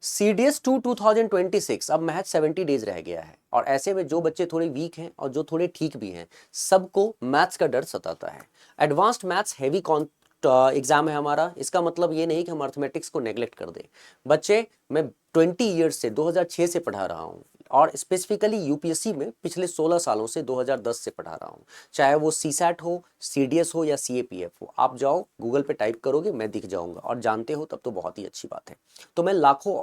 CDS 2 2026 अब महज 70 days रह गया है और ऐसे में जो बच्चे थोड़े वीक हैं और जो थोड़े ठीक भी हैं सबको मैथ्स का डर सताता है। एडवांस्ड मैथ्स हैवी एग्जाम है हमारा। इसका मतलब ये नहीं कि हम अर्थमेटिक्स को नेग्लेक्ट कर दें। बच्चे, मैं 20 ईयर्स से 2006 से पढ़ा रहा हूँ और स्पेसिफिकली यूपीएससी में पिछले 16 सालों से 2010 से पढ़ा रहा हूँ। चाहे वो सीसैट हो, सीडीएस हो या सीएपीएफ हो, आप जाओ गूगल पे टाइप करोगे मैं दिख जाऊंगा और जानते हो तब तो बहुत ही अच्छी बात है। तो मैं लाखों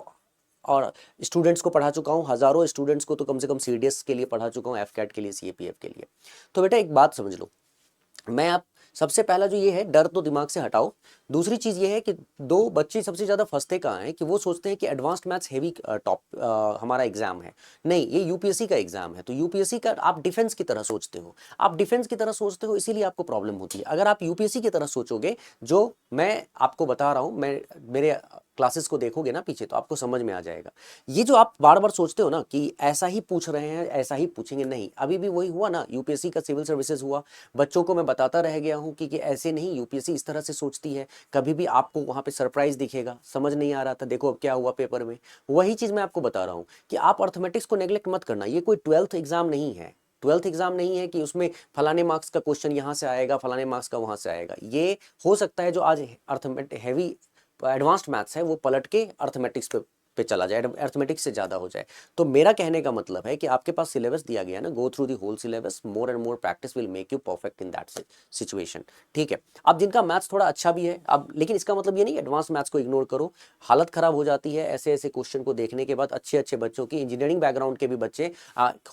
और स्टूडेंट्स को पढ़ा चुका हूँ, हजारों स्टूडेंट्स को तो कम से कम सीडीएस के लिए पढ़ा चुका हूँ, एफकैट के लिए, सीएपीएफ के लिए। तो बेटा एक बात समझ लो, मैं आप सबसे पहला जो ये है डर तो दिमाग से हटाओ। दूसरी चीज ये है कि दो बच्चे सबसे ज्यादा फंसते कहाँ हैं कि वो सोचते हैं कि एडवांस्ड मैथ्स हेवी हमारा एग्जाम है। नहीं, ये यूपीएससी का एग्जाम है। तो यूपीएससी का आप डिफेंस की तरह सोचते हो, आप डिफेंस की तरह सोचते हो, इसीलिए आपको प्रॉब्लम होती है। अगर आप यूपीएससी की तरह सोचोगे, जो मैं आपको बता रहा हूं, मैं मेरे क्लासेस को देखोगे ना पीछे तो आपको समझ में आ जाएगा। ये जो आप बार बार सोचते हो ना कि ऐसा ही पूछ रहे हैं ऐसा ही पूछेंगे, नहीं, अभी भी वही हुआ ना, यूपीएससी का सिविल सर्विसेज हुआ। बच्चों को मैं बताता रह गया हूं कि ऐसे नहीं, यूपीएससी इस तरह से सोचती है। कभी भी आपको वहां पे सरप्राइज दिखेगा, समझ नहीं आ रहा था, देखो अब क्या हुआ पेपर में। वही चीज मैं आपको बता रहा हूं कि आप अर्थमेटिक्स को नेग्लेक्ट मत करना। ये कोई 12th एग्जाम नहीं है। 12th एग्जाम नहीं है कि उसमें फलाने मार्क्स का क्वेश्चन यहां से आएगा, फलाने मार्क्स का वहां से आएगा। ये हो सकता है जो आज अर्थमेटिक हैवी एडवांस्ड मैथ्स है वो पलट के अर्थमेटिक्स पे चला जाए, अर्थमेटिक्स से ज्यादा हो जाए। तो मेरा कहने का मतलब है कि आपके पास सिलेबस दिया गया ना, go through the whole syllabus, more and more practice will make you perfect in that situation. ठीक है। अब जिनका मैथ्स थोड़ा अच्छा भी है, अब लेकिन इसका मतलब ये नहीं एडवांस मैथ्स को इग्नोर करो। हालत खराब हो जाती है ऐसे ऐसे क्वेश्चन को देखने के बाद। अच्छे अच्छे बच्चों की, इंजीनियरिंग बैकग्राउंड के भी बच्चे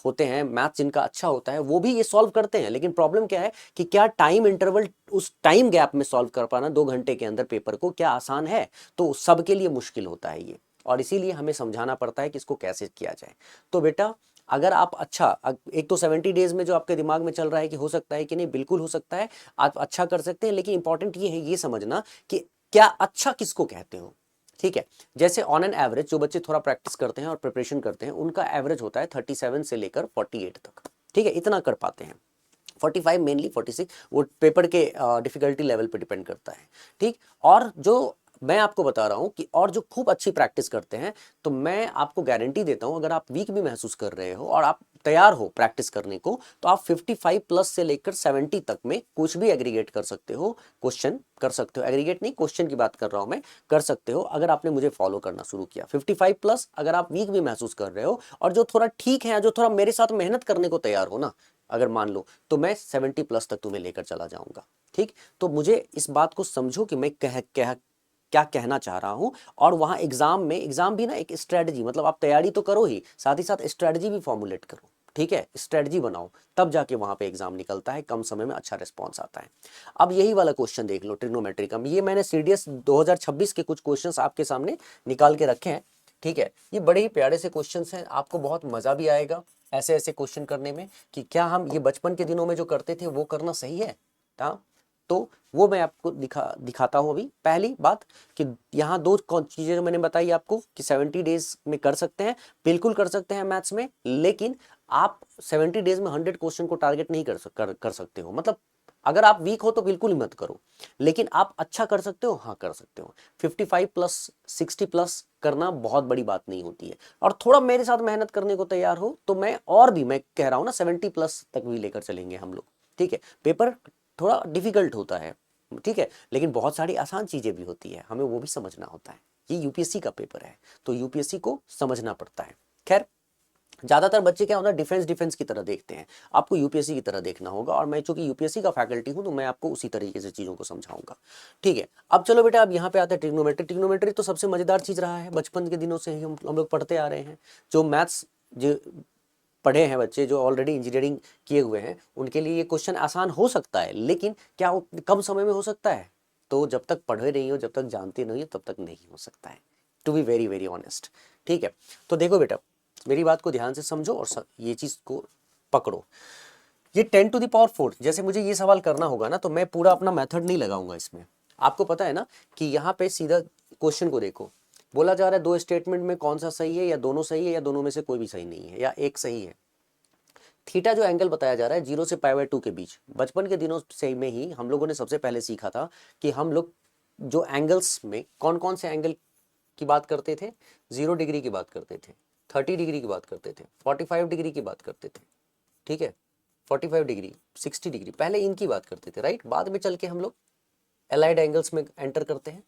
होते हैं, मैथ्स जिनका अच्छा होता है वो भी ये सॉल्व करते हैं। लेकिन प्रॉब्लम क्या है कि क्या टाइम इंटरवल, उस टाइम गैप में सॉल्व कर पाना 2 घंटे के अंदर पेपर को, क्या आसान है? तो सबके लिए मुश्किल होता है ये, और इसीलिए हमें समझाना पड़ता है कि इसको कैसे किया जाए। तो बेटा अगर आप अच्छा, एक तो 70 डेज में जो आपके दिमाग में चल रहा है कि हो सकता है कि नहीं, बिल्कुल हो सकता है, आप अच्छा कर सकते हैं। लेकिन इंपॉर्टेंट ये है ये समझना कि क्या अच्छा किसको कहते हो। ठीक है। जैसे ऑन एन एवरेज जो बच्चे थोड़ा प्रैक्टिस करते हैं और प्रिपरेशन करते हैं उनका एवरेज होता है 37 से लेकर 48 तक। ठीक है, इतना कर पाते हैं। 45 मेनली, 46 वो पेपर के डिफिकल्टी लेवल पे डिपेंड करता है। ठीक। और जो मैं आपको बता रहा हूं कि और जो खूब अच्छी प्रैक्टिस करते हैं, तो मैं आपको गारंटी देता हूं अगर आप वीक भी महसूस कर रहे हो और आप तैयार हो प्रैक्टिस करने को, तो आप 55 प्लस से लेकर 70 तक में कुछ भी एग्रीगेट कर सकते हो, क्वेश्चन कर सकते हो। एग्रीगेट नहीं, क्वेश्चन की बात कर रहा हूं मैं, कर सकते हो अगर आपने मुझे फॉलो करना शुरू किया। 55 प्लस अगर आप वीक भी महसूस कर रहे हो और जो थोड़ा ठीक है, जो थोड़ा मेरे साथ मेहनत करने को तैयार हो ना, अगर मान लो, तो मैं 70 प्लस तक तुम्हें लेकर चला जाऊंगा। ठीक। तो मुझे इस बात को समझो कि मैं क्या कहना चाह रहा हूं। और वहां एग्जाम में, एग्जाम भी ना एक स्ट्रेटजी, मतलब आप तैयारी तो करो ही, साथ ही साथ स्ट्रेटजी भी फॉर्मुलेट करो। ठीक है, स्ट्रेटजी बनाओ, तब जाके वहां पे एग्जाम निकलता है, कम समय में अच्छा रिस्पॉन्स आता है। अब यही वाला क्वेश्चन देख लो, ट्रिग्नोमेट्री का। ये मैंने सीडीएस 2026 के कुछ क्वेश्चंस आपके सामने निकाल के रखे हैं। ठीक है, ये बड़े ही प्यारे से क्वेश्चंस हैं, आपको बहुत मजा भी आएगा ऐसे ऐसे क्वेश्चन करने में कि क्या हम ये बचपन के दिनों में जो करते थे वो करना सही है। हाँ, तो वो मैं आपको दिखाता हूं। अभी पहली बात कि यहाँ दो चीजें जो मैंने बताई आपको कि 70 डेज में कर सकते हैं, बिल्कुल कर सकते हैं मैथ्स में। लेकिन आप 70 डेज में 100 क्वेश्चन को टारगेट नहीं कर सकते हो। मतलब अगर आप वीक हो तो बिल्कुल ही मत करो, लेकिन आप अच्छा कर सकते हो, हाँ कर सकते हो। 55 प्लस 60 प्लस करना बहुत बड़ी बात नहीं होती है। और थोड़ा मेरे साथ मेहनत करने को तैयार हो तो मैं और भी, मैं कह रहा हूं ना 70 प्लस तक भी लेकर चलेंगे हम लोग। ठीक है, पेपर थोड़ा डिफिकल्ट होता है, ठीक है, लेकिन बहुत सारी आसान चीजें भी होती है, हमें वो भी समझना होता है। ये यूपीएससी का पेपर है तो यूपीएससी को समझना पड़ता है। खैर, ज्यादातर बच्चे क्या होता है, डिफेंस डिफेंस की तरह देखते हैं, आपको यूपीएससी की तरह देखना होगा। और मैं चूंकि यूपीएससी का फैकल्टी हूं तो मैं आपको उसी तरीके से चीजों को समझाऊंगा। ठीक है, अब चलो बेटा, अब यहाँ पे आता है ट्रिग्नोमेट्री। ट्रिग्नोमेट्री तो सबसे मजेदार चीज रहा है, बचपन के दिनों से ही हम लोग पढ़ते आ रहे हैं। जो मैथ्स जो पढ़े हैं बच्चे, जो ऑलरेडी इंजीनियरिंग किए हुए हैं, उनके लिए ये क्वेश्चन आसान हो सकता है। लेकिन क्या वो कम समय में हो सकता है? तो जब तक पढ़े नहीं हो, जब तक जानते नहीं हो, तब तक नहीं हो सकता है, to be very very honest. ठीक है, तो देखो बेटा, मेरी बात को ध्यान से समझो और ये चीज को पकड़ो। ये 10⁴, जैसे मुझे ये सवाल करना होगा ना, तो मैं पूरा अपना मेथड नहीं लगाऊंगा इसमें। आपको पता है ना कि यहाँ पे सीधा क्वेश्चन को देखो, बोला जा रहा है दो स्टेटमेंट में कौन सा सही है, या दोनों सही है, या दोनों में से कोई भी सही नहीं है, या एक सही है। थीटा जो एंगल बताया जा रहा है 0 से π/2 के बीच, बचपन के दिनों से में ही हम लोगों ने सबसे पहले सीखा था कि हम लोग जो एंगल्स में कौन कौन से एंगल की बात करते थे, 0 डिग्री की बात करते थे, 30 डिग्री की बात करते थे, 45 डिग्री की बात करते थे, ठीक है, 45 डिग्री, 60 डिग्री, पहले इनकी बात करते थे, राइट। बाद में चल के हम लोग एलाइड एंगल्स में एंटर करते हैं,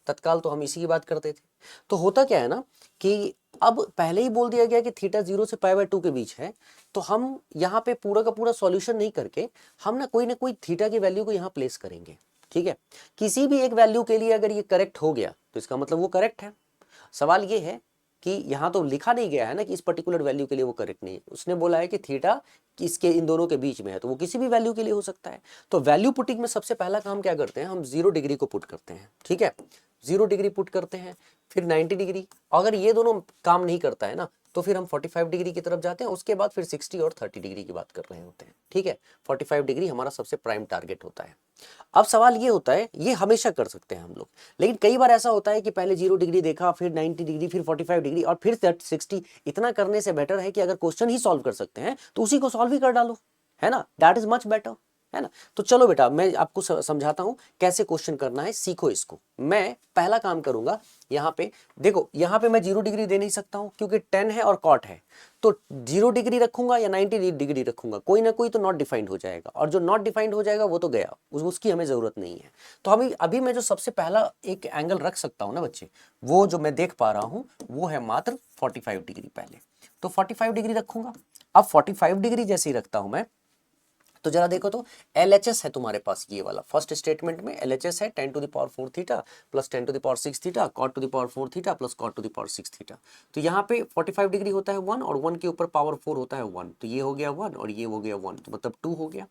तत्काल तो हम इसी की बात करते थे। तो होता क्या है ना कि अब पहले ही बोल दिया गया कि थीटा 0 से π/2 के बीच है, तो हम यहाँ पे पूरा का पूरा सॉल्यूशन नहीं करके हम ना कोई थीटा की वैल्यू को यहाँ प्लेस करेंगे, ठीक है। किसी भी एक वैल्यू के लिए अगर ये करेक्ट हो गया तो इसका मतलब वो करेक्ट है। सवाल ये है कि यहाँ तो लिखा नहीं गया है ना कि इस पर्टिकुलर वैल्यू के लिए वो करेक्ट नहीं है, उसने बोला है कि थीटा इसके इन दोनों के बीच में है, तो वो किसी भी वैल्यू के लिए हो सकता है। तो वैल्यू पुटिंग में सबसे पहला काम क्या करते हैं, हम 0 डिग्री को पुट करते हैं, ठीक है, 0 डिग्री पुट करते हैं, फिर 90 डिग्री। अगर ये दोनों काम नहीं करता है ना तो फिर हम 45 डिग्री की तरफ जाते हैं, उसके बाद फिर 60 और 30 डिग्री की बात कर रहे होते हैं, ठीक है। 45 डिग्री हमारा सबसे प्राइम टारगेट होता है। अब सवाल ये होता है, ये हमेशा कर सकते हैं हम लोग, लेकिन कई बार ऐसा होता है कि पहले 0 डिग्री देखा, फिर 90 डिग्री, फिर 45 डिग्री और फिर 60। इतना करने से बेटर है कि अगर क्वेश्चन ही सॉल्व कर सकते हैं तो उसी को सॉल्व ही कर डालो, है ना, दैट इज मच बेटर, है ना। तो चलो बेटा मैं आपको समझाता हूं कैसे क्वेश्चन करना है, सीखो इसको। मैं पहला काम करूंगा, यहाँ पे देखो, यहाँ पे मैं 0 डिग्री दे नहीं सकता हूं क्योंकि 10 है और कॉट है, तो 0 डिग्री रखूंगा या 90 डिग्री रखूंगा, कोई ना कोई तो नॉट डिफाइंड हो जाएगा, और जो नॉट डिफाइंड हो जाएगा वो तो गया, उसकी हमें जरूरत नहीं है। तो हम अभी मैं जो सबसे पहला एक एंगल रख सकता हूं ना बच्चे, वो जो मैं देख पा रहा हूं वो है मात्र 45 डिग्री। पहले तो 45 डिग्री रखूंगा। अब 45 डिग्री जैसे ही रखता हूं मैं, तो जरा देखो तो LHS है तुम्हारे पास, ये वाला फर्स्ट स्टेटमेंट में LHS है 10 to the power 4 theta plus 10 to the power 6 theta cot to the power 4 theta plus cot to the power 6 theta. तो यहाँ पे 45 डिग्री होता है 1 और 1 के ऊपर पावर 4 होता है 1, तो ये हो गया 1 और ये हो गया 1, तो मतलब 2 हो गया।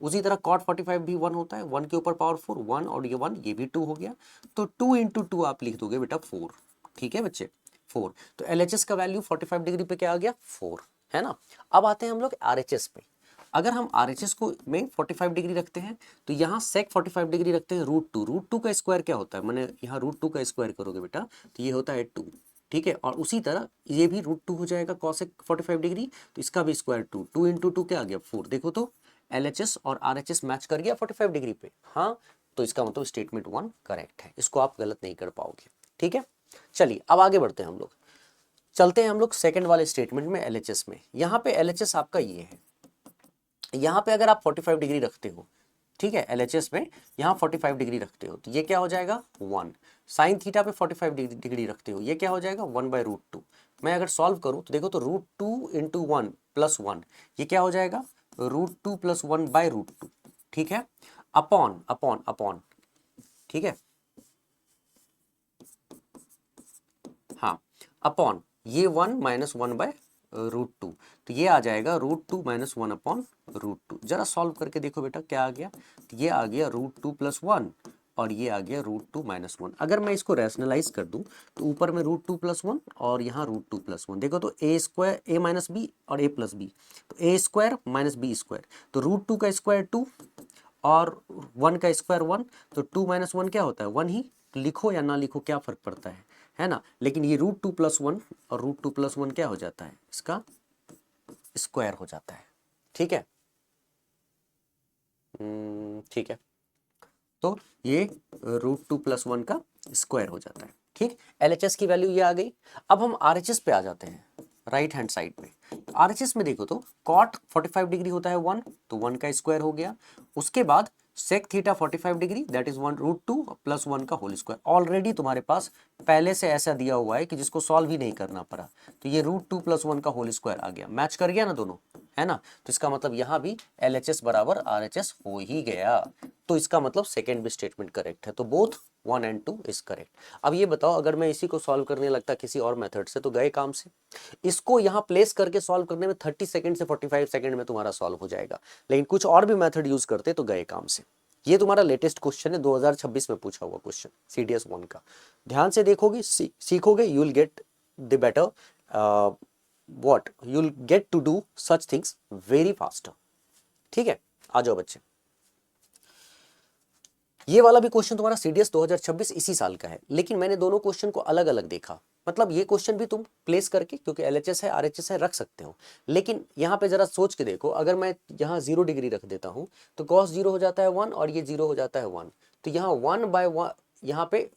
उसी तरह कॉट 45 भी 1 होता है, 1 के ऊपर पावर 4 1 और ये 1, ये भी 2 हो गया, तो 2 इंटू 2 आप लिख दोगे बेटा 4, ठीक है बच्चे 4। तो LHS का वैल्यू 45 डिग्री पे क्या आ गया 4, है ना। अब आते हैं हम लोग RHS पे। अगर हम RHS को में 45 डिग्री रखते हैं तो यहाँ सेक 45 डिग्री रखते हैं √2 का स्क्वायर क्या होता है, मैंने यहाँ √2 का स्क्वायर करोगे बेटा तो ये होता है 2, ठीक है। और उसी तरह ये भी √2 हो जाएगा कॉसेक 45 डिग्री, तो इसका भी स्क्वायर 2, 2 इंटू 2 क्या आ गया 4। देखो तो LHS और RHS मैच कर गया 45 डिग्री पे, हाँ, तो इसका मतलब स्टेटमेंट 1 करेक्ट है, इसको आप गलत नहीं कर पाओगे, ठीक है। चलिए अब आगे बढ़ते हैं हम लोग, चलते हैं हम लोग सेकंड वाले स्टेटमेंट में LHS में। यहाँ पे LHS आपका ये है, यहाँ पे अगर आप 45 डिग्री रखते हो, ठीक है, LHS में यहाँ 45 डिग्री रखते हो तो ये क्या हो जाएगा 1। साइन थीटा पे 45 डिग्री रखते हो, ये क्या हो जाएगा 1/√2। मैं अगर सॉल्व करूँ तो देखो तो √2 इंटू 1 प्लस 1, ये क्या हो जाएगा √2 प्लस 1/√2, ठीक है, अपॉन अपॉन अपॉन, ठीक है, हाँ, अपॉन ये 1 माइनस 1/√2, तो ये आ जाएगा √2 माइनस 1 अपॉन √2। जरा सॉल्व करके देखो बेटा क्या आ गया, तो ये आ गया √2 प्लस 1 और ये आ गया √2 माइनस 1। अगर मैं इसको रैशनलाइज कर दूं तो ऊपर में √2 प्लस 1 और यहाँ √2 प्लस 1, देखो तो a square a minus B और a प्लस बी, तो a square minus B square, तो √2 का स्क्वायर 2 और 1 का स्क्वायर 1, तो 2 माइनस 1 क्या होता है 1 ही, लिखो या ना लिखो क्या फर्क पड़ता है ना। लेकिन ये √2 प्लस 1 और √2 प्लस 1 क्या हो जाता है, इसका स्क्वायर हो जाता है, ठीक है, ठीक है, तो ये √2 प्लस 1 का स्क्वायर हो जाता है, ठीक। LHS की वैल्यू ये आ गई। अब हम RHS पे आ जाते हैं, राइट हैंड साइड पे। तो RHS में देखो तो कॉट 45 डिग्री होता है 1, तो 1 का स्क्वायर हो गया। उसके बाद sec theta 45 degree that is 1√2 plus 1 का होल स्क्वायर। ऑलरेडी तुम्हारे पास पहले से ऐसा दिया हुआ है कि जिसको सॉल्व ही नहीं करना पड़ा, तो ये √2 प्लस 1 का होल स्क्वायर आ गया, मैच कर गया ना दोनों, है ना। तो इसका मतलब यहाँ भी LHS बराबर RHS हो ही गया, तो इसका मतलब सेकेंड भी स्टेटमेंट करेक्ट है, तो बोथ 1 एंड 2 इज करेक्ट। अब ये बताओ अगर मैं इसी को सॉल्व करने लगता किसी और मेथड से तो गए काम से। इसको यहाँ प्लेस करके सॉल्व करने में 30 सेकंड से 45 सेकंड में तुम्हारा सॉल्व हो जाएगा, लेकिन कुछ और भी मेथड यूज करते तो गए काम से। ये तुम्हारा लेटेस्ट क्वेश्चन है, 2026 में पूछा हुआ क्वेश्चन CDS 1 का। ध्यान से देखोगे सीखोगे, you will get the better what you will get to do such things very faster, ठीक है। आ जाओ बच्चे, ये वाला भी क्वेश्चन तुम्हारा CDS 2026 इसी साल का है, लेकिन मैंने दोनों क्वेश्चन को अलग अलग देखा। मतलब ये क्वेश्चन भी तुम प्लेस करके, क्योंकि LHS है RHS है, रख सकते हो, लेकिन यहाँ पे जरा सोच के देखो, अगर मैं यहाँ 0 डिग्री रख देता हूँ तो cos 0 हो जाता है 1 और ये 0 हो जाता है 1, तो यहाँ 1/1 यहाँ पे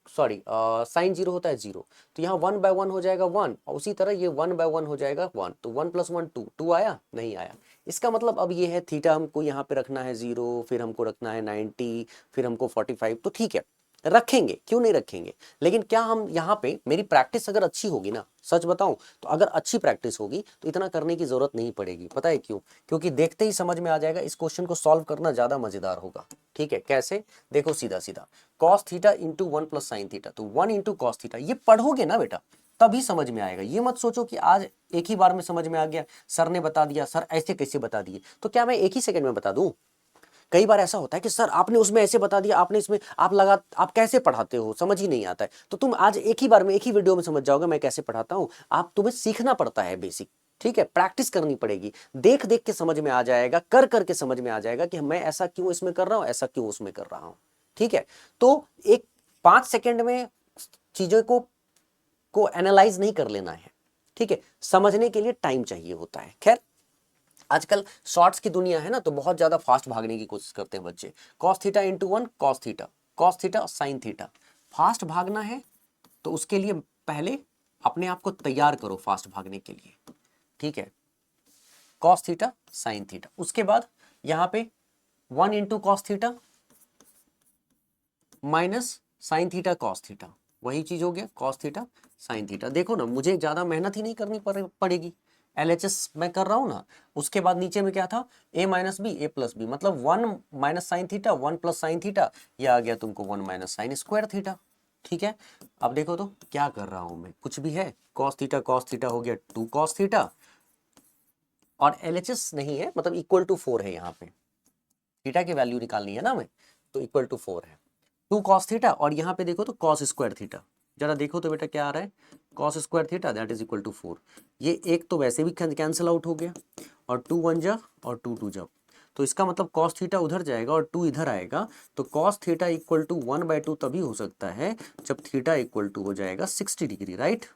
सॉरी साइन जीरो होता है जीरो, तो यहाँ 1/1 हो जाएगा 1, और उसी तरह ये 1/1 हो जाएगा 1, तो 1 + 1 2, 2 आया नहीं आया। इसका मतलब अब ये है थीटा हमको यहाँ पे रखना है 0, फिर हमको रखना है 90, फिर हमको 45, तो ठीक है रखेंगे, क्यों नहीं रखेंगे। लेकिन क्या हम यहाँ पे, मेरी प्रैक्टिस अगर अच्छी होगी ना, सच बताऊं तो अगर अच्छी प्रैक्टिस होगी तो इतना करने की जरूरत नहीं पड़ेगी। पता है क्यों? क्योंकि देखते ही समझ में आ जाएगा, इस क्वेश्चन को सॉल्व करना ज्यादा मजेदार होगा। ठीक है, कैसे? देखो सीधा सीधा cos theta into 1 + sin theta, तो 1 × cos थीटा, ये पढ़ोगे ना बेटा तभी समझ में आएगा। ये मत सोचो कि आज एक ही बार में समझ में आ गया, सर ने बता दिया, सर ऐसे कैसे बता दिए, तो क्या मैं एक ही सेकंड में बता दूं? कई बार ऐसा होता है कि सर आपने उसमें ऐसे बता दिया, आपने इसमें आप कैसे पढ़ाते हो, समझ ही नहीं आता है। तो तुम आज एक ही बार में एक ही वीडियो में समझ जाओगे मैं कैसे पढ़ाता हूं। आप तुम्हें सीखना पड़ता है बेसिक, ठीक है, प्रैक्टिस करनी पड़ेगी, देख देख के समझ में आ जाएगा, कर करके समझ में आ जाएगा कि मैं ऐसा क्यों इसमें कर रहा हूं, ऐसा क्यों उसमें कर रहा हूं। ठीक है, तो एक 5 सेकेंड में चीजों को एनालाइज नहीं कर लेना है। ठीक है, समझने के लिए टाइम चाहिए होता है। खैर, आजकल शॉर्ट्स की दुनिया है ना, तो बहुत ज्यादा फास्ट भागने की कोशिश करते हैं बच्चे। cos theta into 1 cos theta sin theta, fast भागना है तो उसके लिए पहले अपने आप को तैयार करो फास्ट भागने के लिए। ठीक है, cos थीटा sin थीटा, उसके बाद यहां पे 1 × cos theta minus sin theta cos theta, वही चीज हो गया cos थीटा sin थीटा। देखो ना, मुझे ज्यादा मेहनत ही नहीं करनी पड़ेगी, LHS मैं कर रहा हूं ना। उसके बाद नीचे में क्या था, a - b a + b, मतलब 1 - sin थीटा 1 + sin थीटा, ये आ गया तुमको 1 - sin स्क्वायर थीटा। ठीक है, अब देखो तो क्या कर रहा हूं मैं, कुछ भी है, cos थीटा हो गया 2 cos थीटा, और LHS नहीं है, मतलब = 4 है, यहाँ पे थीटा की वैल्यू निकालनी है ना हमें, तो = 4 है 2 cos थीटा, और यहाँ पे देखो तो cos स्क्वायर थीटा, जरा देखो तो बेटा क्या आ रहा है, cos square theta that is = 4। ये एक तो वैसे भी कैंसिल आउट हो गया, और 2 1 जा और 2 2 जा, तो इसका मतलब cos थीटा उधर जाएगा और 2 इधर आएगा, तो cos थीटा = 1/2 तभी हो सकता है जब थीटा = हो जाएगा 60 डिग्री, राइट?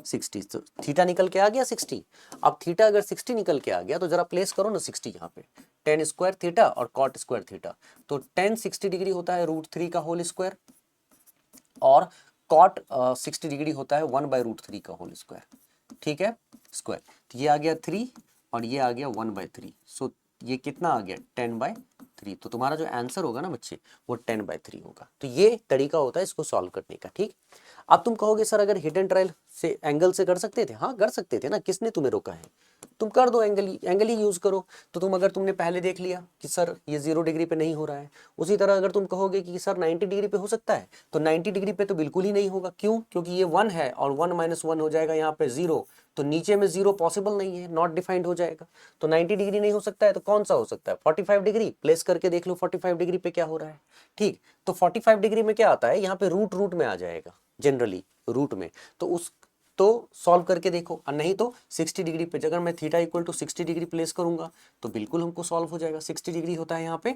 60, तो थीटा निकल के आ गया 60। अब थीटा अगर 60 निकल के आ गया तो जरा प्लेस करो ना 60 यहाँ पे, tan स्क्वायर थीटा और cot स्क्वायर थीटा, तो tan 60 डिग्री होता है √3 का होल स्क्वायर, और cot 60 डिग्री होता है 1/√3 का होल स्क्वायर। ठीक है, स्क्वायर, तो ये आ गया 3 और ये आ गया 1/3, सो ये कितना आ गया 10/3, तो तुम्हारा जो आंसर होगा ना बच्चे वो 10/3 होगा। तो ये तरीका होता है इसको सॉल्व करने का। ठीक, अब तुम कहोगे सर अगर हिट एंड ट्रायल से एंगल से कर सकते थे, हाँ कर सकते थे ना, किसने तुम्हें रोका है, तुम कर दो, एंगल ही यूज करो। तो तुम अगर तुमने पहले देख लिया कि सर ये 0 डिग्री पे नहीं हो रहा है, उसी तरह अगर तुम कहोगे कि सर 90 डिग्री पे हो सकता है, तो 90 डिग्री पे तो बिल्कुल ही नहीं होगा। क्यों? क्योंकि ये 1 है और 1 - 1 हो जाएगा यहाँ पे 0, तो नीचे में 0 पॉसिबल नहीं है, नॉट डिफाइंड हो जाएगा। तो 90 डिग्री नहीं हो सकता है, तो कौन सा हो सकता है, 45 डिग्री, प्लेस करके देख लो 45 डिग्री पे क्या हो रहा है। ठीक, तो 45 डिग्री में क्या आता है, यहाँ पे रूट में आ जाएगा, जनरली रूट में, तो सॉल्व करके देखो, और नहीं तो 60 डिग्री पे अगर मैं थीटा = 60 डिग्री प्लेस करूंगा तो बिल्कुल हमको सॉल्व हो जाएगा। 60 डिग्री होता है यहाँ पे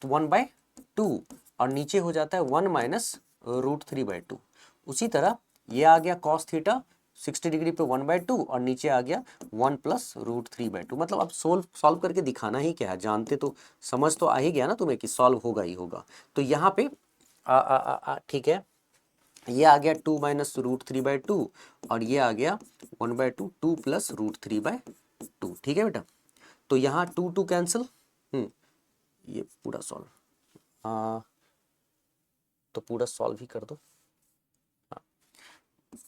1/2, और नीचे हो जाता है 1 - √3/2। उसी तरह ये आ गया cos थीटा 60 डिग्री पे 1/2, और नीचे आ गया 1 + √3/2। मतलब अब सॉल्व करके दिखाना ही क्या है, जानते तो समझ तो आ ही गया ना तुम्हें कि सॉल्व होगा ही होगा। तो यहाँ पे ठीक है, ये आ गया 2 - √3/2, और ये आ गया 1/2, 2 + √3/2। ठीक है बेटा, तो यहाँ 2 2 कैंसिल, ये पूरा सॉल्व, तो पूरा सॉल्व ही कर दो,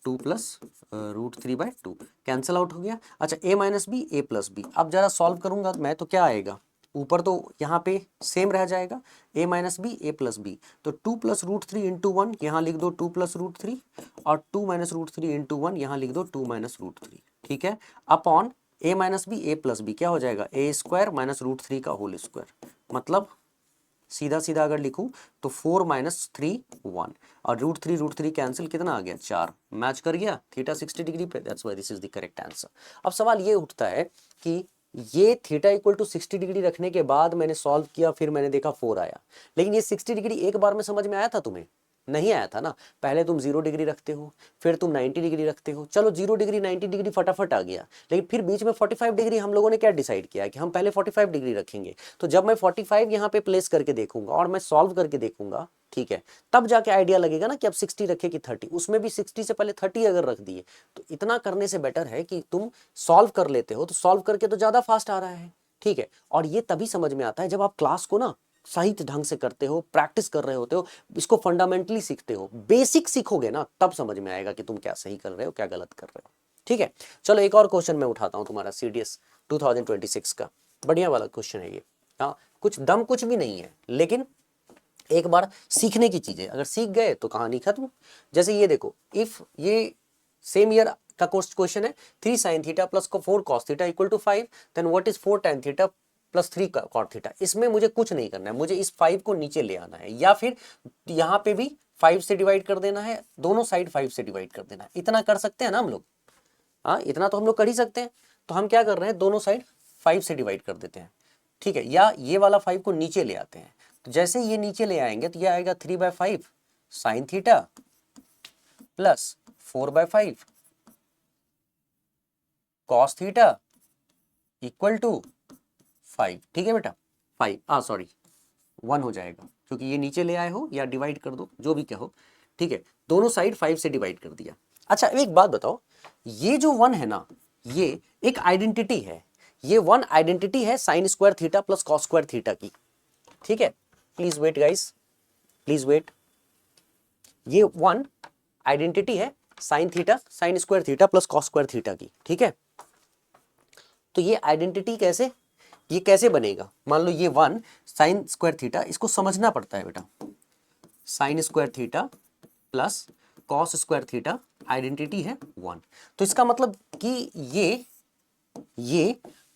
2 + √3/2 कैंसिल आउट हो गया। अच्छा, a - b a + b, अब जरा सॉल्व करूंगा मैं तो क्या आएगा, ऊपर तो यहाँ पे सेम रह जाएगा, a - b a + b, तो 2 + √3 × 1 यहाँ लिख दो 2 + √3, और 2 - √3 × 1 यहाँ लिख दो 2 - √3। ठीक है, upon a - b a + b क्या हो जाएगा, a² - √3 का होल स्क्वायर, मतलब सीधा सीधा अगर लिखूं तो 4 - 3 1, और √3 कैंसिल, कितना आ गया 4, मैच कर गया थीटा 60 डिग्री पे, that's why this is the correct answer. अब सवाल ये उठता है कि ये थीटा = 60 डिग्री रखने के बाद मैंने सॉल्व किया, फिर मैंने देखा 4 आया, लेकिन ये 60 डिग्री एक बार में समझ में आया था तुम्हें? नहीं आया था ना, पहले तुम 0 डिग्री रखते हो, फिर तुम 90 डिग्री रखते हो, चलो 0 डिग्री 90 डिग्री फटाफट आ गया, लेकिन फिर बीच में 45 डिग्री हम लोगों ने क्या डिसाइड किया कि हम पहले 45 डिग्री रखेंगे। तो जब मैं 45 यहाँ पे प्लेस करके देखूंगा और मैं सॉल्व करके देखूंगा, ठीक है, तब जाके आइडिया लगेगा ना कि अब 60 रखे कि 30, उसमें भी 60 से पहले 30 अगर रख दिए तो इतना करने से बेटर है कि तुम सॉल्व कर लेते हो, तो सॉल्व करके तो ज्यादा फास्ट आ रहा है, ठीक है। और ये तभी समझ में आता है जब आप क्लास को ना सही ढंग से करते हो, प्रैक्टिस कर रहे होते हो, इसको फंडामेंटली सीखते हो, बेसिक सीखोगे ना, तब समझ में आएगा कि तुम क्या सही कर रहे हो क्या गलत कर रहे हो, ठीक है। चलो एक और क्वेश्चन मैं उठाता हूं तुम्हारा CDS 2026 का, बढ़िया वाला क्वेश्चन है ये। हाँ, कुछ दम कुछ भी नहीं है, लेकिन एक बार सीखने की चीज है, अगर सीख गए तो कहानी खत्म। जैसे ये देखो, इफ ये सेम ईयर का क्वेश्चन है, 3 sin theta plus 4 cos theta equal to 5, then what is 4 tan theta plus 3 cot theta. इसमें मुझे कुछ नहीं करना है, मुझे इस 5 को नीचे ले आना है, या फिर यहाँ पे भी 5 से डिवाइड कर देना है, दोनों साइड 5 से डिवाइड कर देना है। इतना कर सकते हैं ना हम लोग, हाँ इतना तो हम लोग कर ही सकते हैं। तो हम क्या कर रहे हैं, दोनों साइड 5 से डिवाइड कर देते हैं, ठीक है, या ये वाला 5 को नीचे ले आते हैं। तो जैसे ये नीचे ले आएंगे तो ये आएगा 3/5 sin theta plus 4/5 cos theta equal to 5, ठीक है बेटा, 5 सॉरी 1 हो जाएगा, क्योंकि ये नीचे ले आए हो, या डिवाइड कर दो जो भी कहो, ठीक है, दोनों साइड 5 से डिवाइड कर दिया। अच्छा एक बात बताओ, ये जो 1 है ना, ये एक आइडेंटिटी है, ये 1 आइडेंटिटी है sine square theta plus cos square theta की, ठीक है। Please wait guys, please wait, ये 1 आइडेंटिटी है sine theta sine square theta plus cos square theta की, ठीक है। तो ये आइडेंटिटी कैसे, ये कैसे बनेगा, मान लो ये 1 साइन स्क्वायर थीटा, इसको समझना पड़ता है बेटा, sign square theta plus cos square theta identity है 1। तो इसका मतलब कि ये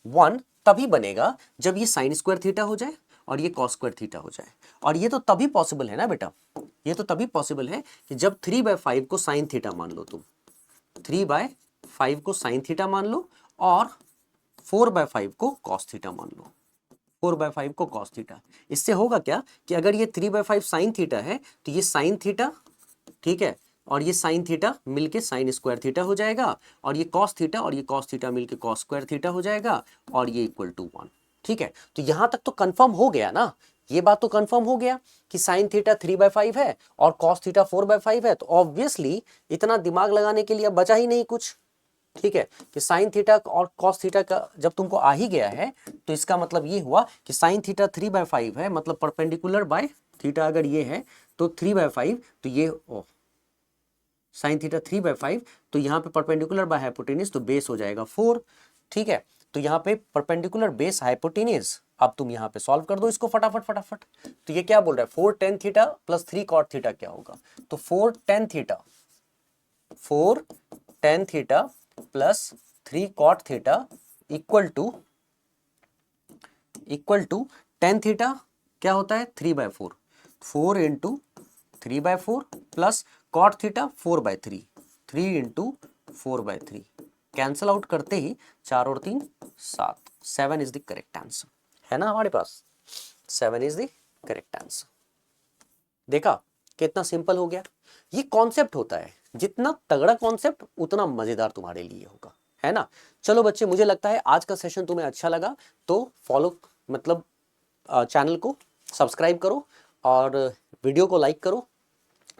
1 तभी बनेगा जब ये साइन स्क्वायर थीटा हो जाए और ये कॉस स्क्वायर थीटा हो जाए। और ये तो तभी पॉसिबल है ना बेटा, ये तो तभी पॉसिबल है कि जब 3/5 को साइन थीटा मान लो, तुम 3/5 को साइन थीटा मान लो और 4/5 को कॉस थीटा मान लो, 4/5 को कॉस थीटा। इससे होगा क्या कि अगर ये 3/5 साइन थीटा है तो ये साइन थीटा, ठीक है, और ये साइन थीटा मिलके साइन स्क्वायर थीटा हो जाएगा, और ये कॉस थीटा और ये कॉस थीटा मिलके कॉस स्क्वायर थीटा हो जाएगा, और ये इक्वल टू 1, ठीक है। तो यहां तक तो कंफर्म हो गया ना, ये बात तो कंफर्म हो गया कि साइन थीटा 3/5 है और कॉस थीटा 4/5 है, तो ऑब्वियसली इतना दिमाग लगाने के लिए अब बचा ही नहीं कुछ, ठीक है, कि साइन थीटा और कॉस थीटा का जब तुमको आ ही गया है, तो इसका मतलब ये हुआ कि साइन थीटा 3/5 है, मतलब परपेंडिकुलर बाय थीटा अगर ये है तो 3/5, तो ये साइन थीटा 3/5, तो यहाँ पे परपेंडिकुलर बाय हाइपोटेन्यूज, तो बेस हो जाएगा 4, ठीक है। तो यहाँ पे परपेंडिकुलर बेस हाइपोटेन्यूज, अब तुम यहाँ पे सॉल्व कर दो इसको फटाफट फटाफट। तो ये क्या बोल रहा है, 4 tan theta plus 3 cot theta क्या होगा, तो 4 tan theta plus 3 cot theta equal to tan theta क्या होता है 3/4, 4 into 3/4 plus cot theta 4/3, 3 into 4/3, cancel out करते ही 4 और 3 7, 7 इज द करेक्ट आंसर, है ना हमारे पास, 7 इज द करेक्ट आंसर। देखा कितना सिंपल हो गया। ये कॉन्सेप्ट होता है, जितना तगड़ा कॉन्सेप्ट उतना मजेदार तुम्हारे लिए होगा, है ना। चलो बच्चे, मुझे लगता है आज का सेशन तुम्हें अच्छा लगा, तो फॉलो मतलब चैनल को सब्सक्राइब करो और वीडियो को लाइक करो,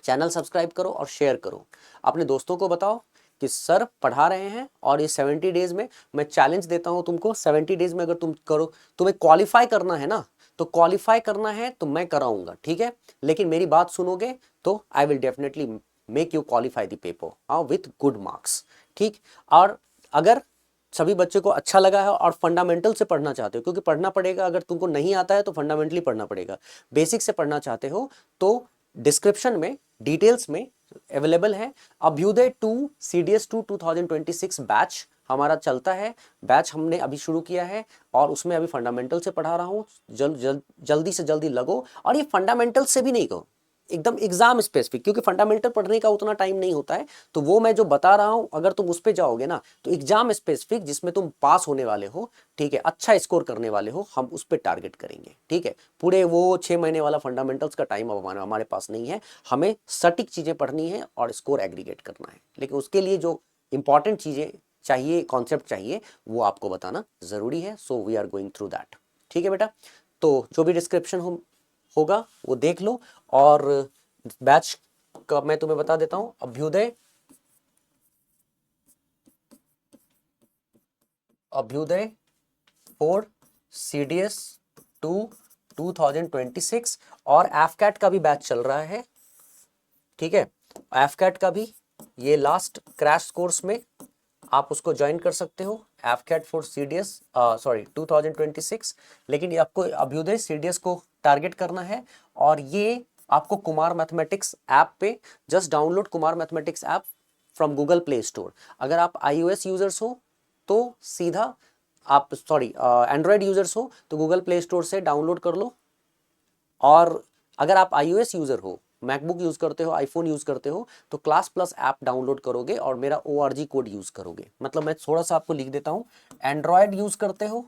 चैनल सब्सक्राइब करो और शेयर करो, अपने दोस्तों को बताओ कि सर पढ़ा रहे हैं। और ये 70 डेज में मैं चैलेंज देता हूं तुमको, 70 डेज में अगर तुम करो, तुम्हें क्वालिफाई करना है ना, तो क्वालिफाई करना है तो मैं कराऊंगा, ठीक है, लेकिन मेरी बात सुनोगे तो I will definitely make you qualify the paper with good marks, ठीक। और अगर सभी बच्चे को अच्छा लगा है और फंडामेंटल से पढ़ना चाहते हो, क्योंकि पढ़ना पड़ेगा, अगर तुमको नहीं आता है तो फंडामेंटली पढ़ना पड़ेगा, बेसिक से पढ़ना चाहते हो तो डिस्क्रिप्शन में डिटेल्स में अवेलेबल है अभ्युदय 2 CDS 2 2026 बैच हमारा चलता है। बैच हमने अभी शुरू किया है और उसमें अभी फंडामेंटल से पढ़ा रहा हूँ, जल्दी से जल्दी लगो। और ये फंडामेंटल से भी नहीं कहो, एकदम एग्जाम स्पेसिफिक, क्योंकि फंडामेंटल पढ़ने का उतना टाइम नहीं होता है, तो वो मैं जो बता रहा हूं अगर तुम उस पे जाओगे ना तो एग्जाम स्पेसिफिक जिसमें तुम पास होने वाले हो, ठीक है, अच्छा स्कोर करने वाले हो, हम उस पे टारगेट करेंगे, ठीक है। पूरे वो 6 महीने वाला फंडामेंटल्स का टाइम अब हमारे पास नहीं है, हमें सटीक चीजें पढ़नी है और स्कोर एग्रीगेट करना है, लेकिन उसके लिए जो इंपॉर्टेंट चीजें चाहिए, कॉन्सेप्ट चाहिए, वो आपको बताना जरूरी है। So we are going through that, ठीक है बेटा। तो जो भी डिस्क्रिप्शन होगा वो देख लो, और बैच का मैं तुम्हें बता देता हूं, अभ्युदय 4 CDS 2 2026, और एफकैट का भी बैच चल रहा है, ठीक है। एफकैट का भी ये लास्ट क्रैश कोर्स में आप उसको ज्वाइन कर सकते हो, एफकैट फॉर CDS 2026, लेकिन ये आपको अभ्युदय CDS को टारगेट करना है। और ये आपको कुमार मैथमेटिक्स ऐप पे, just download Kumar mathematics app from Google play store. अगर आप iOS यूजर्स हो तो सीधा आप, एंड्रॉयड यूजर्स हो तो गूगल प्ले स्टोर से डाउनलोड कर लो, और अगर आप iOS यूजर हो, मैकबुक यूज करते हो, आईफोन यूज करते हो, तो क्लास प्लस ऐप डाउनलोड करोगे और मेरा ORG कोड यूज करोगे। मतलब मैं थोड़ा सा आपको लिख देता हूं, एंड्रॉयड यूज करते हो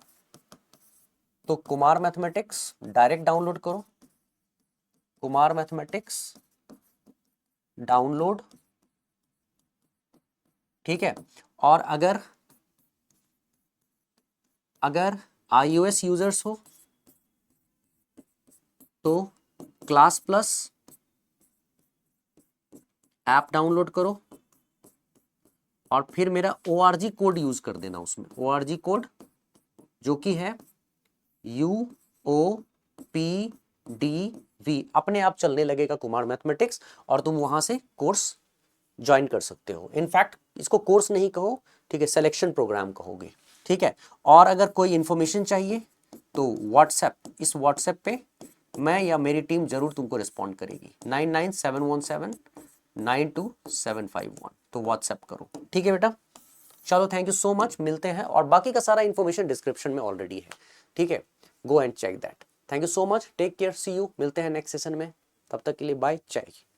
तो कुमार मैथमेटिक्स डायरेक्ट डाउनलोड करो, कुमार मैथमेटिक्स डाउनलोड, ठीक है। और अगर iOS यूजर्स हो तो क्लास प्लस ऐप डाउनलोड करो, और फिर मेरा ORG कोड यूज कर देना उसमें, ORG कोड जो कि है UOPDV, अपने आप चलने लगेगा कुमार मैथमेटिक्स, और तुम वहां से कोर्स ज्वाइन कर सकते हो। इनफैक्ट इसको कोर्स नहीं कहो, ठीक है, सिलेक्शन प्रोग्राम कहोगे, ठीक है। और अगर कोई इंफॉर्मेशन चाहिए तो इस व्हाट्सएप पे मैं या मेरी टीम जरूर तुमको रिस्पॉन्ड करेगी, 9971179271, तो व्हाट्सएप करो, ठीक है बेटा। चलो, थैंक यू सो मच, मिलते हैं, और बाकी का सारा इंफॉर्मेशन डिस्क्रिप्शन में ऑलरेडी है, ठीक है, go and check that. Thank you so much, take care, see you, मिलते हैं नेक्स्ट सेशन में, तब तक के लिए बाय, जय हिंद।